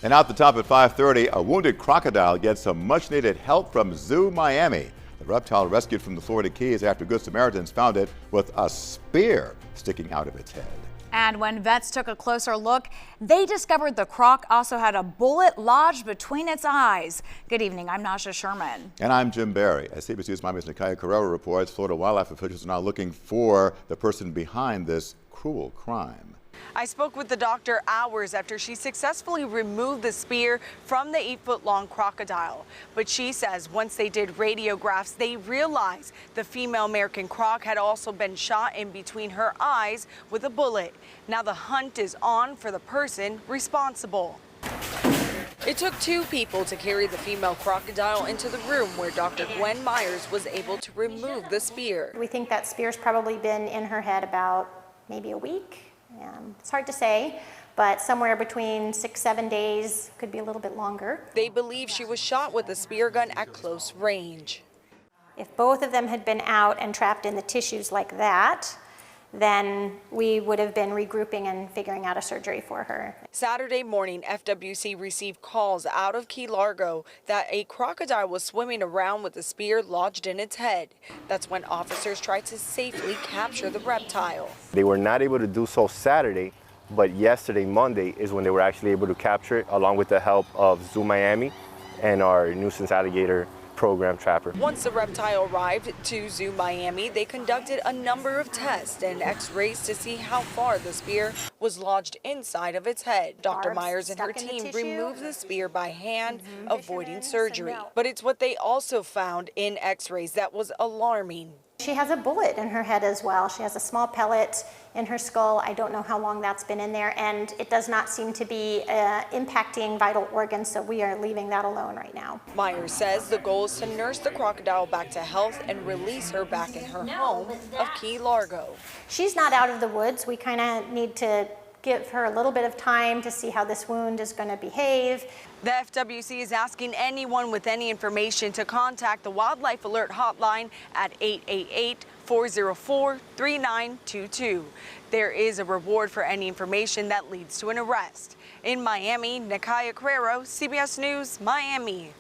And out the top at 5:30, a wounded crocodile gets some much-needed help from Zoo Miami. The reptile rescued from the Florida Keys after Good Samaritans found it with a spear sticking out of its head. And when vets took a closer look, they discovered the croc also had a bullet lodged between its eyes. Good evening, I'm Nasha Sherman. And I'm Jim Barry. As CBC's Miami's NIkiya Carrero reports, Florida wildlife officials are now looking for the person behind this cruel crime. I spoke with the doctor hours after she successfully removed the spear from the 8-foot-long crocodile. But she says once they did radiographs, they realized the female American croc had also been shot in between her eyes with a bullet. Now the hunt is on for the person responsible. It took 2 people to carry the female crocodile into the room where Dr. Gwen Myers was able to remove the spear. We think that spear's probably been in her head about maybe a week. It's hard to say, but somewhere between 6-7 days, could be a little bit longer. They believe she was shot with a spear gun at close range. If both of them had been out and trapped in the tissues like that, then we would have been regrouping and figuring out a surgery for her. Saturday morning, FWC received calls out of Key Largo that a crocodile was swimming around with a spear lodged in its head. That's when officers tried to safely capture the reptile. They were not able to do so Saturday, but yesterday, Monday, is when they were actually able to capture it, along with the help of Zoo Miami and our nuisance alligator program trapper. Once the reptile arrived to Zoo Miami, they conducted a number of tests and x-rays to see how far the spear was lodged inside of its head. Dr. Myers and her team removed the spear by hand, avoiding surgery. But it's what they also found in x-rays that was alarming. She has a bullet in her head as well. She has a small pellet in her skull. I don't know how long that's been in there, and it does not seem to be impacting vital organs, so we are leaving that alone right now. Myers says the goal is to nurse the crocodile back to health and release her back in her home of Key Largo. She's not out of the woods. We kind of need to give her a little bit of time to see how this wound is going to behave. The FWC is asking anyone with any information to contact the Wildlife Alert Hotline at 888-404-3922. There is a reward for any information that leads to an arrest. In Miami, NIkiya Carrero, CBS News, Miami.